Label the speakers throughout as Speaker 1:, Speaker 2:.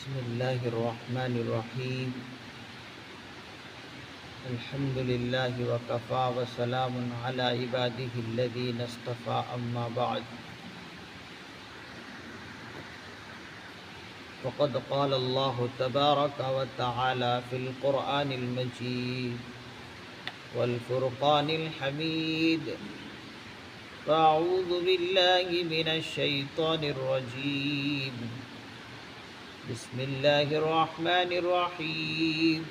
Speaker 1: بسم الله الرحمن الرحيم. الحمد لله وكفى وسلام على عباده الذين اصطفى. أما بعد، فقد قال الله تبارك وتعالى في القرآن المجيد والفرقان الحميد: فأعوذ بالله من الشيطان الرجيم. بسم الله الرحمن الرحيم.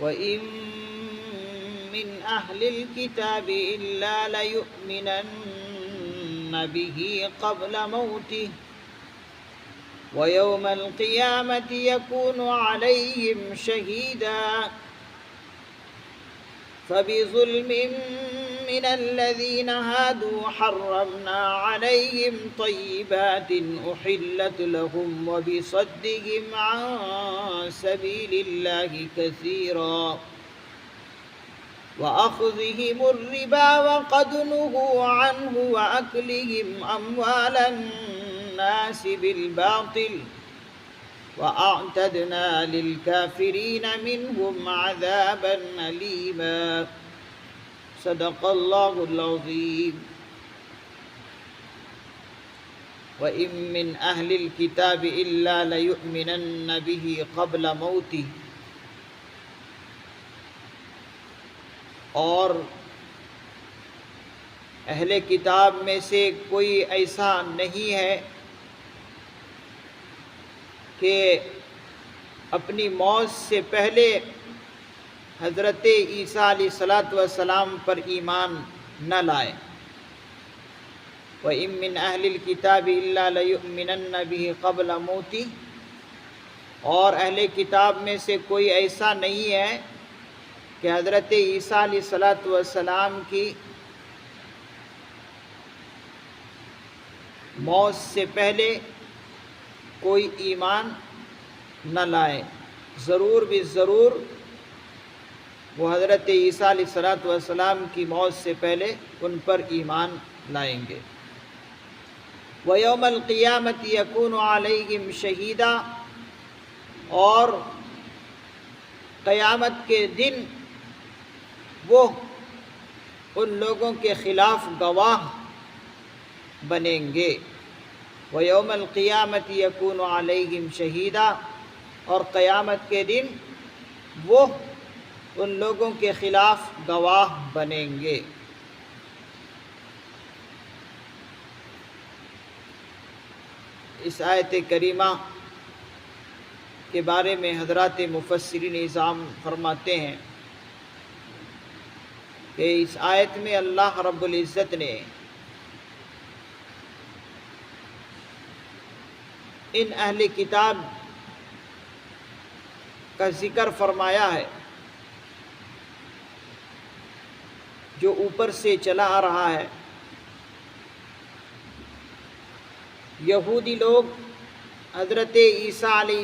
Speaker 1: وَإِن مِّنْ أَهْلِ الْكِتَابِ إِلَّا لَيُؤْمِنَنَّ بِهِ قَبْلَ مَوْتِهِ وَيَوْمَ الْقِيَامَةِ يَكُونُ عَلَيْهِمْ شَهِيدًا. فَبِظُلْمٍ مِّنَ الَّذِينَ هَادُوا حَرَّمْنَا عَلَيْهِمْ طَيِّبَاتٍ أُحِلَّتْ لَهُمْ وَبِصَدِّهِمْ عَن سَبِيلِ اللَّهِ كَثِيرًا وَأَخْذِهِمُ الرِّبَا وَقَدْ نُهُوا عَنْهُ وَأَكْلِهِمْ أَمْوَالَ النَّاسِ بِالْبَاطِلِ وَأَعْتَدْنَا لِلْكَافِرِينَ مِنْهُمْ عَذَابًا أَلِيمًا. صدق اللہ العظیم. وَإِن مِّنْ أَهْلِ الْكِتَابِ إِلَّا لَيُؤْمِنَنَّ بِهِ قَبْلَ مَوْتِهِ. اور اہل کتاب میں سے کوئی ایسا نہیں ہے کہ اپنی موت سے پہلے حضرت عیسیٰ علیہ السلام پر ایمان نہ لائے. وَإِن مِّنْ أَهْلِ الْكِتَابِ إِلَّا لَيُؤْمِنَنَّ بِهِ قَبْلَ مَوْتِهِ. اور اہل کتاب میں سے کوئی ایسا نہیں ہے کہ حضرت عیسیٰ علیہ السلام کی موت سے پہلے کوئی ایمان نہ لائے. ضرور بھی ضرور وہ حضرت عیسیٰ علیہ السلام کی موت سے پہلے ان پر ایمان لائیں گے. وَيَوْمَ الْقِيَامَةِ يَكُونُ عَلَيْهِمْ شَهِيدًا. اور قیامت کے دن وہ ان لوگوں کے خلاف گواہ بنیں گے. وَيَوْمَ الْقِيَامَةِ يَكُونُ عَلَيْهِمْ شَهِيدًا. اور قیامت کے دن وہ ان لوگوں کے خلاف گواہ بنیں گے. اس آیت کریمہ کے بارے میں حضرات مفسرین اعظام فرماتے ہیں کہ اس آیت میں اللہ رب العزت نے ان اہل کتاب کا ذکر فرمایا ہے جو اوپر سے چلا آ رہا ہے. یہودی لوگ حضرت عیسیٰ علیہ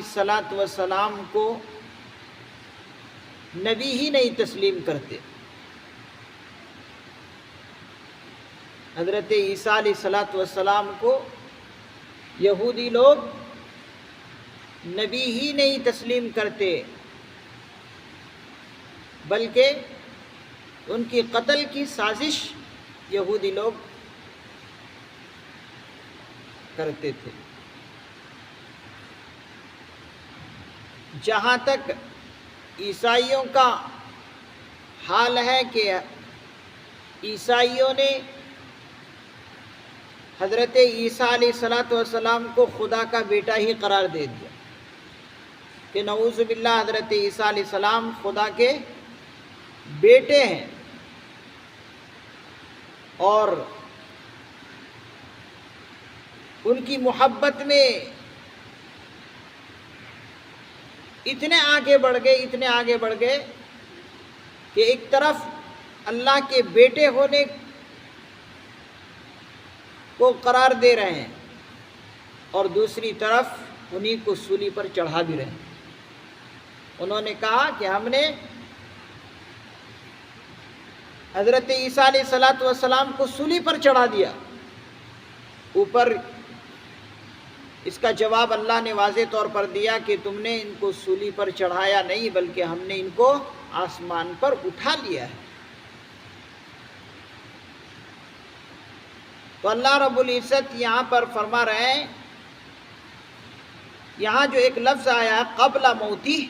Speaker 1: السلام کو نبی ہی نہیں تسلیم کرتے. حضرت عیسیٰ علیہ السلام کو یہودی لوگ نبی ہی نہیں تسلیم کرتے بلکہ ان کی قتل کی سازش یہودی لوگ کرتے تھے. جہاں تک عیسائیوں کا حال ہے کہ عیسائیوں نے حضرت عیسیٰ علیہ السلام کو خدا کا بیٹا ہی قرار دے دیا کہ نعوذ باللہ حضرت عیسیٰ علیہ السلام خدا کے بیٹے ہیں. اور ان کی محبت میں اتنے آگے بڑھ گئے کہ ایک طرف اللہ کے بیٹے ہونے کو قرار دے رہے ہیں اور دوسری طرف انہی کو سولی پر چڑھا بھی رہے ہیں. انہوں نے کہا کہ ہم نے حضرت عیسیٰ علیہ السلام کو سولی پر چڑھا دیا. اوپر اس کا جواب اللہ نے واضح طور پر دیا کہ تم نے ان کو سولی پر چڑھایا نہیں، بلکہ ہم نے ان کو آسمان پر اٹھا لیا ہے۔ تو اللہ رب العزت یہاں پر فرما رہے ہیں، یہاں جو ایک لفظ آیا قبل موتی،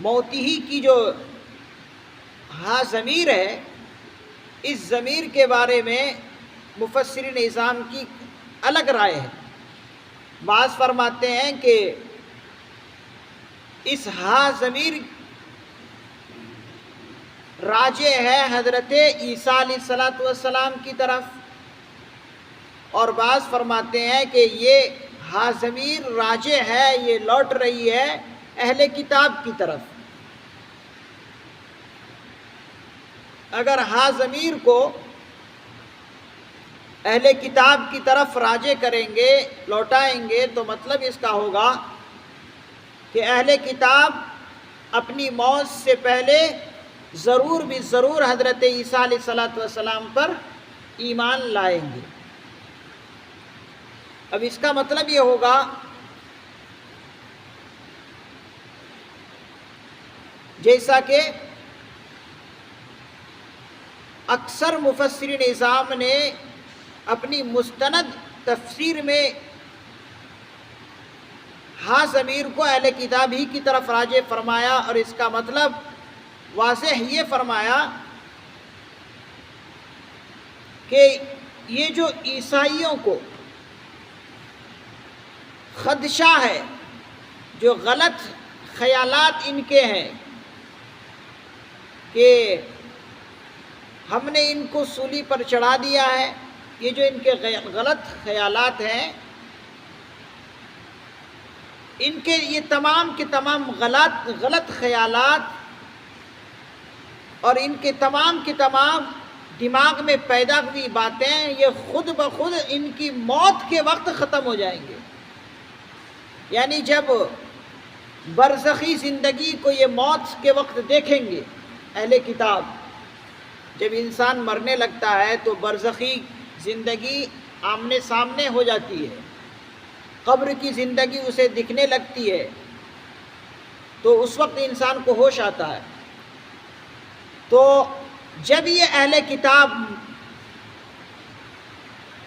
Speaker 1: موتی ہی کی جو ہاں ضمیر ہے، اس ضمیر کے بارے میں مفسرین اعظام کی الگ رائے ہے۔ بعض فرماتے ہیں کہ اس ہاں ضمیر راجع ہے حضرت عیسیٰ علیہ السلام کی طرف، اور بعض فرماتے ہیں کہ یہ ہاں ضمیر راجع ہے، یہ لوٹ رہی ہے اہل کتاب کی طرف۔ اگر ہاں ضمیر کو اہل کتاب کی طرف راجع کریں گے، لوٹائیں گے، تو مطلب اس کا ہوگا کہ اہل کتاب اپنی موت سے پہلے ضرور بھی ضرور حضرت عیسیٰ علیہ السلام پر ایمان لائیں گے۔ اب اس کا مطلب یہ ہوگا جیسا کہ اکثر مفسرین اعظام نے اپنی مستند تفسیر میں ہاں ضمیر کو اہل کتاب ہی کی طرف راجع فرمایا، اور اس کا مطلب واضح یہ فرمایا کہ یہ جو عیسائیوں کو خدشہ ہے، جو غلط خیالات ان کے ہیں کہ ہم نے ان کو سولی پر چڑھا دیا ہے، یہ جو ان کے غلط خیالات ہیں، ان کے یہ تمام کے تمام غلط خیالات اور ان کے تمام دماغ میں پیدا ہوئی باتیں، یہ خود بخود ان کی موت کے وقت ختم ہو جائیں گے۔ یعنی جب برزخی زندگی کو یہ موت کے وقت دیکھیں گے اہل کتاب، جب انسان مرنے لگتا ہے تو برزخی زندگی آمنے سامنے ہو جاتی ہے، قبر کی زندگی اسے دکھنے لگتی ہے، تو اس وقت انسان کو ہوش آتا ہے۔ تو جب یہ اہل کتاب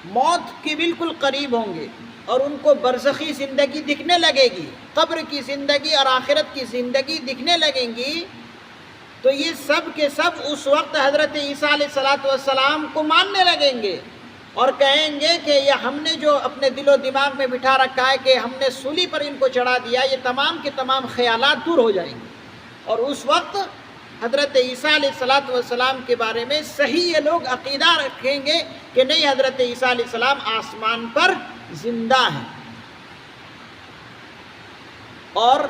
Speaker 1: موت کے بالکل قریب ہوں گے اور ان کو برزخی زندگی دکھنے لگے گی، قبر کی زندگی اور آخرت کی زندگی دکھنے لگیں گی، تو یہ سب کے سب اس وقت حضرت عیسیٰ علیہ السلام کو ماننے لگیں گے اور کہیں گے کہ یہ ہم نے جو اپنے دل و دماغ میں بٹھا رکھا ہے کہ ہم نے سولی پر ان کو چڑھا دیا، یہ تمام کے تمام خیالات دور ہو جائیں گے، اور اس وقت حضرت عیسیٰ علیہ السلام کے بارے میں صحیح یہ لوگ عقیدہ رکھیں گے کہ نہیں، حضرت عیسیٰ علیہ السلام آسمان پر زندہ ہیں، اور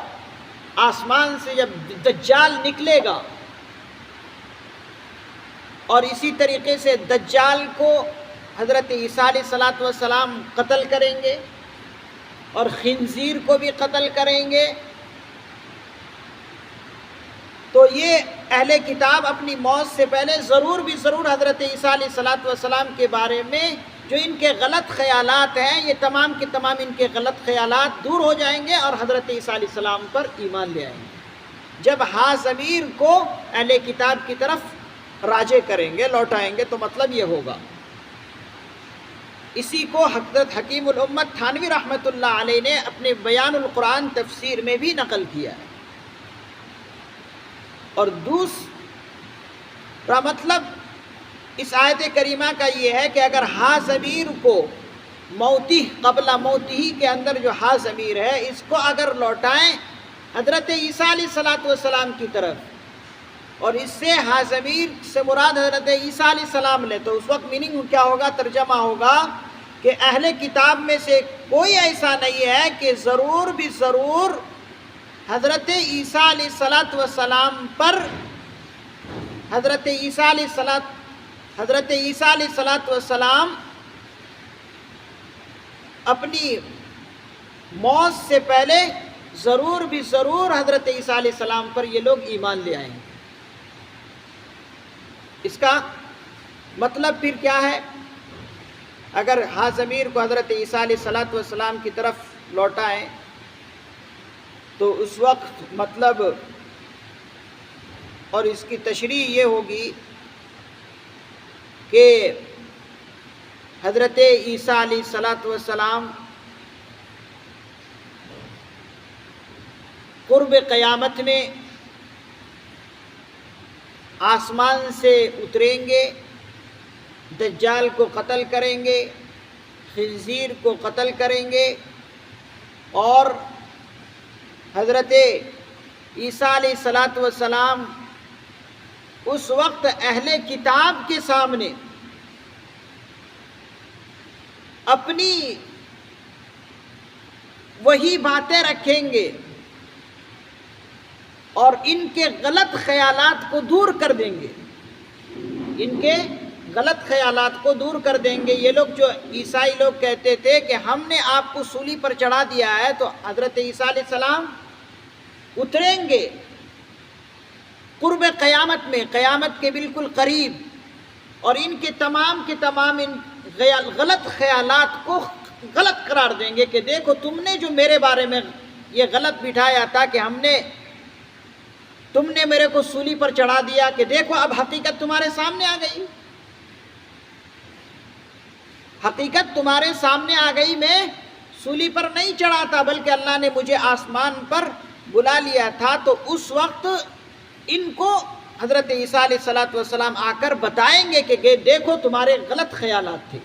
Speaker 1: آسمان سے جب دجال نکلے گا اور اسی طریقے سے دجال کو حضرت عیسیٰ علیہ السلام قتل کریں گے اور خنزیر کو بھی قتل کریں گے، تو یہ اہل کتاب اپنی موت سے پہلے ضرور بھی ضرور حضرت عیسیٰ علیہ السلام کے بارے میں جو ان کے غلط خیالات ہیں، یہ تمام کے تمام ان کے غلط خیالات دور ہو جائیں گے اور حضرت عیسیٰ علیہ السلام پر ایمان لے آئیں گے۔ جب ہاں ضمیر کو اہل کتاب کی طرف راجع کریں گے، لوٹائیں گے، تو مطلب یہ ہوگا۔ اسی کو حضرت حکیم الامت تھانوی رحمۃ اللہ علیہ نے اپنے بیان القرآن تفسیر میں بھی نقل کیا ہے۔ اور دوسرا مطلب اس آیت کریمہ کا یہ ہے کہ اگر ہاں ضمیر کو موتی قبل موتی کے اندر جو ہاں ضمیر ہے، اس کو اگر لوٹائیں حضرت عیسیٰ علیہ السلام کی طرف، اور اس سے ہاں ضمیر سے مراد حضرت عیسیٰ علیہ السلام لے، تو اس وقت میننگ کیا ہوگا، ترجمہ ہوگا کہ اہل کتاب میں سے کوئی ایسا نہیں ہے کہ ضرور بھی ضرور حضرت عیسیٰ علیہ السلام پر حضرت عیسیٰ علیہ السلام اپنی موت سے پہلے ضرور بھی ضرور حضرت عیسیٰ علیہ السلام پر یہ لوگ ایمان لے آئیں گے۔ اس کا مطلب پھر کیا ہے اگر ہاں ضمیر کو حضرت عیسیٰ علیہ السلام کی طرف لوٹائیں تو اس وقت مطلب اور اس کی تشریح یہ ہوگی کہ حضرت عیسیٰ علیہ السلام قرب قیامت میں آسمان سے اتریں گے، دجال کو قتل کریں گے، خنزیر کو قتل کریں گے، اور حضرت عیسیٰ علیہ السلام اس وقت اہل کتاب کے سامنے اپنی وہی باتیں رکھیں گے اور ان کے غلط خیالات کو دور کر دیں گے، ان کے غلط خیالات کو دور کر دیں گے۔ یہ لوگ جو عیسائی لوگ کہتے تھے کہ ہم نے آپ کو سولی پر چڑھا دیا ہے، تو حضرت عیسیٰ علیہ السلام اتریں گے قرب قیامت میں، قیامت کے بالکل قریب، اور ان کے تمام ان غلط خیالات کو غلط قرار دیں گے کہ دیکھو تم نے جو میرے بارے میں یہ غلط بٹھایا تھا کہ تم نے میرے کو سولی پر چڑھا دیا، کہ دیکھو اب حقیقت تمہارے سامنے آ گئی، حقیقت تمہارے سامنے آ گئی، میں سولی پر نہیں چڑھا تھا بلکہ اللہ نے مجھے آسمان پر بلا لیا تھا۔ تو اس وقت ان کو حضرت عیسیٰ علیہ السلام آ کر بتائیں گے کہ دیکھو تمہارے غلط خیالات تھے۔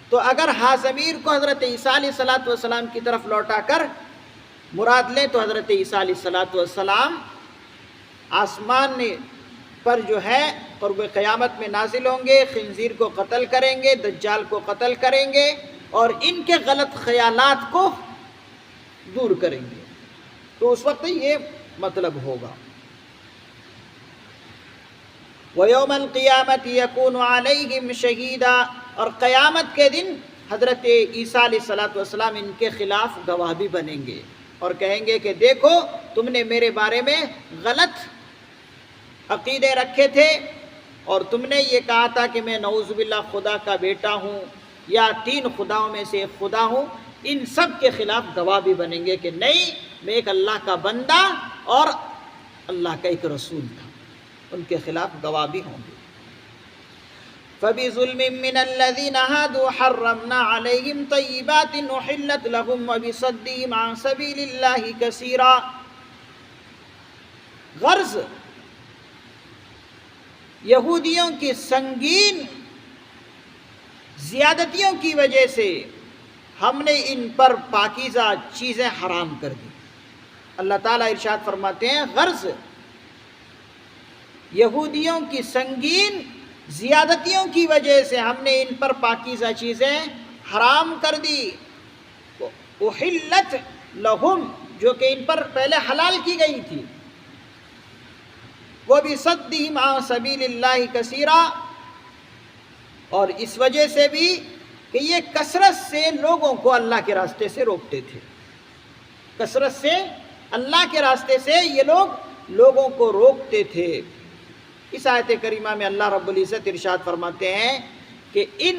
Speaker 1: تو اگر ہاں ضمیر کو حضرت عیسیٰ علیہ السلام کی طرف لوٹا کر مراد لیں تو حضرت عیسیٰ علیہ السلام آسمان پر جو ہے قرب قیامت میں نازل ہوں گے، خنزیر کو قتل کریں گے، دجال کو قتل کریں گے، اور ان کے غلط خیالات کو دور کریں گے۔ تو اس وقت یہ مطلب ہوگا۔ وَيَوْمَ الْقِيَامَةِ يَكُونُ عَلَيْهِمْ شَهِيدًا، اور قیامت کے دن حضرت عیسیٰ علیہ السلام ان کے خلاف گواہ بھی بنیں گے اور کہیں گے کہ دیکھو تم نے میرے بارے میں غلط عقیدے رکھے تھے، اور تم نے یہ کہا تھا کہ میں نعوذ باللہ خدا کا بیٹا ہوں یا 3 خداؤں میں سے ایک خدا ہوں۔ ان سب کے خلاف گواہ بھی بنیں گے کہ نہیں، میں ایک اللہ کا بندہ اور اللہ کا ایک رسول تھا، ان کے خلاف گواہ بھی ہوں گے۔ فَبِظُلْمٍ مِّنَ الَّذِينَ هَادُوا حَرَّمْنَا عَلَيْهِمْ طَيِّبَاتٍ أُحِلَّتْ لَهُمْ وَبِصَدِّهِمْ عَن سَبِيلِ اللَّهِ كَثِيرًا۔ غرض یہودیوں کی سنگین زیادتیوں کی وجہ سے ہم نے ان پر پاکیزہ چیزیں حرام کر دی۔ اللہ تعالیٰ ارشاد فرماتے ہیں غرض یہودیوں کی سنگین زیادتیوں کی وجہ سے ہم نے ان پر پاکیزہ چیزیں حرام کر دی۔ احلت لہم، جو کہ ان پر پہلے حلال کی گئی تھی، وَبِصَدِّهِمْ عَن سَبِيلِ اللَّهِ كَثِيرًا، اور اس وجہ سے بھی کہ یہ کثرت سے لوگوں کو اللہ کے راستے سے روکتے تھے، کثرت سے اللہ کے راستے سے یہ لوگ لوگوں کو روکتے تھے۔ اس آیت کریمہ میں اللہ رب العزت ارشاد فرماتے ہیں کہ ان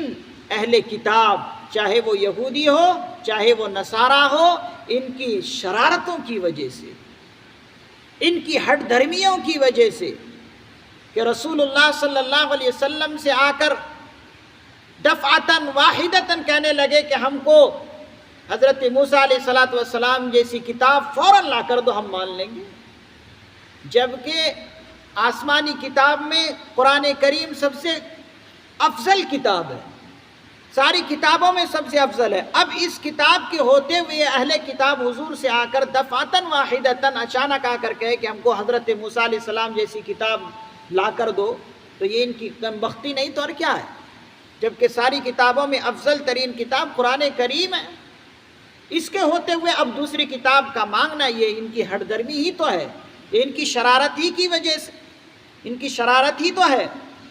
Speaker 1: اہل کتاب، چاہے وہ یہودی ہو چاہے وہ نصارہ ہو، ان کی شرارتوں کی وجہ سے، ان کی ہٹ دھرمیوں کی وجہ سے، کہ رسول اللہ صلی اللہ علیہ وسلم سے آ کر دفعتاً واحدتاً کہنے لگے کہ ہم کو حضرت موسیٰ علیہ السلام جیسی کتاب فوراً لا کر دو، ہم مان لیں گے، جبکہ آسمانی کتاب میں قرآن کریم سب سے افضل کتاب ہے، ساری کتابوں میں سب سے افضل ہے۔ اب اس کتاب کے ہوتے ہوئے اہل کتاب حضور سے آ کر دفعتاً واحدتاً اچانک آ کر کہے کہ ہم کو حضرت موسیٰ علیہ السلام جیسی کتاب لا کر دو، تو یہ ان کی کم بختی نہیں تو اور کیا ہے، جبکہ ساری کتابوں میں افضل ترین کتاب قرآن کریم ہے۔ اس کے ہوتے ہوئے اب دوسری کتاب کا مانگنا، یہ ان کی ہٹ درمی ہی تو ہے، یہ ان کی شرارت ہی کی وجہ سے، ان کی شرارت ہی تو ہے۔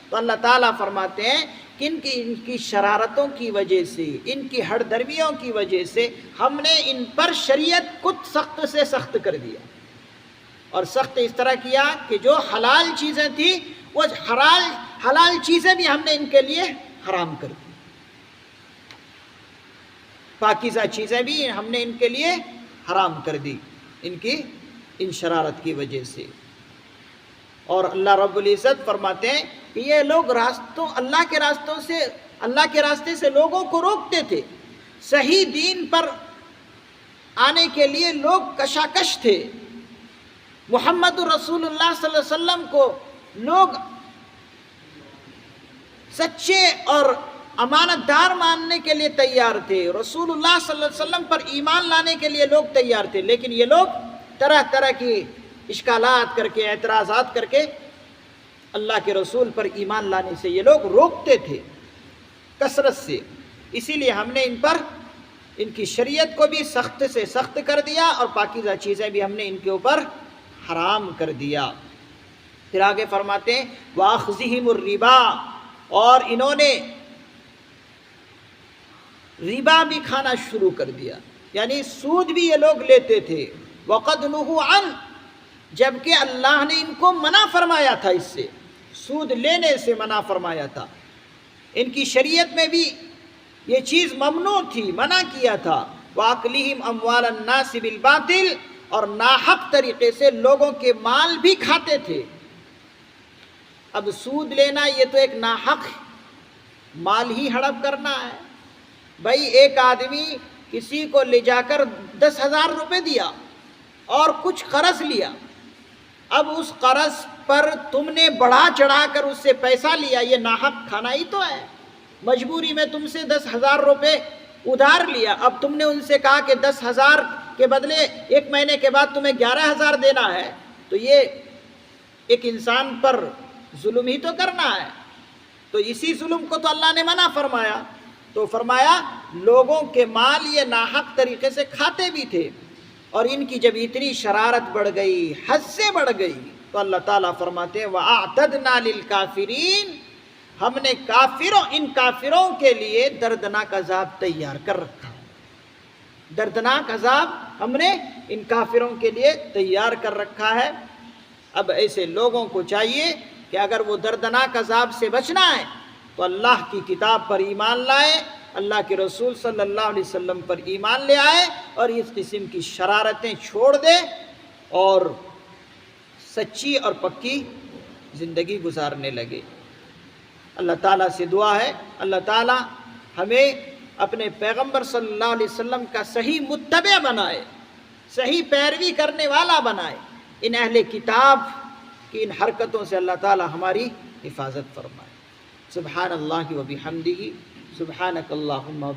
Speaker 1: تو اللہ تعالیٰ فرماتے ہیں کہ ان کی شرارتوں کی وجہ سے، ان کی ہٹ درمیوں کی وجہ سے ہم نے ان پر شریعت کو سخت سے سخت کر دیا، اور سخت اس طرح کیا کہ جو حلال چیزیں تھیں وہ حلال چیزیں بھی ہم نے ان کے لیے حرام کر دی۔ پاکیزہ چیزیں بھی ہم نے ان کے لیے حرام کر دی ان شرارت کی وجہ سے۔ اور اللہ رب العزت فرماتے ہیں کہ یہ لوگ اللہ کے راستے سے لوگوں کو روکتے تھے، صحیح دین پر آنے کے لیے لوگ کشاکش تھے، محمد رسول اللہ صلی اللہ علیہ وسلم کو لوگ سچے اور امانت دار ماننے کے لیے تیار تھے، رسول اللہ صلی اللہ علیہ وسلم پر ایمان لانے کے لیے لوگ تیار تھے، لیکن یہ لوگ طرح طرح کی اشکالات کر کے، اعتراضات کر کے اللہ کے رسول پر ایمان لانے سے یہ لوگ روکتے تھے کثرت سے۔ اسی لیے ہم نے ان کی شریعت کو بھی سخت سے سخت کر دیا، اور پاکیزہ چیزیں بھی ہم نے ان کے اوپر حرام کر دیا۔ پھر آگے فرماتے ہیں وَأَخْذِهِمُ الرِّبَا، اور انہوں نے ربا بھی کھانا شروع کر دیا، یعنی سود بھی یہ لوگ لیتے تھے۔ وَقَدْ نُهُوا عَنْهُ، جبکہ اللہ نے ان کو منع فرمایا تھا، اس سے سود لینے سے منع فرمایا تھا۔ ان کی شریعت میں بھی یہ چیز ممنوع تھی، منع کیا تھا۔ وَأَكْلِهِمْ أَمْوَالَ النَّاسِ بِالْبَاطِلِ، اور ناحق طریقے سے لوگوں کے مال بھی کھاتے تھے۔ اب سود لینا یہ تو ایک ناحق مال ہی ہڑپ کرنا ہے۔ بھائی ایک آدمی کسی کو لے جا کر 10,000 روپے دیا اور کچھ قرض لیا، اب اس قرض پر تم نے بڑھا چڑھا کر اس سے پیسہ لیا، یہ ناحق کھانا ہی تو ہے۔ مجبوری میں تم سے 10,000 روپے ادھار لیا، اب تم نے ان سے کہا کہ 10,000 کے بدلے 1 مہینے کے بعد تمہیں 11,000 دینا ہے، تو یہ ایک انسان پر ظلم ہی تو کرنا ہے۔ تو اسی ظلم کو تو اللہ نے منع فرمایا، تو فرمایا لوگوں کے مال یہ ناحق طریقے سے کھاتے بھی تھے، اور ان کی جب اتنی شرارت بڑھ گئی، حد سے بڑھ گئی، تو اللہ تعالیٰ فرماتے ہیں وَأَعْتَدْنَا لِلْكَافِرِينَ، ہم نے ان کافروں کے لیے دردناک عذاب تیار کر رکھا ہے۔ دردناک عذاب ہم نے ان کافروں کے لیے تیار کر رکھا ہے۔ اب ایسے لوگوں کو چاہیے کہ اگر وہ دردناک عذاب سے بچنا ہے تو اللہ کی کتاب پر ایمان لائے، اللہ کے رسول صلی اللہ علیہ وسلم پر ایمان لے آئے، اور اس قسم کی شرارتیں چھوڑ دے اور سچی اور پکی زندگی گزارنے لگے۔ اللہ تعالیٰ سے دعا ہے اللہ تعالیٰ ہمیں اپنے پیغمبر صلی اللہ علیہ وسلم کا صحیح متبع بنائے، صحیح پیروی کرنے والا بنائے۔ ان اہل کتاب کی ان حرکتوں سے اللہ تعالیٰ ہماری حفاظت فرمائے۔ سبحان اللہ و بحمدہ، سبحانک اللہم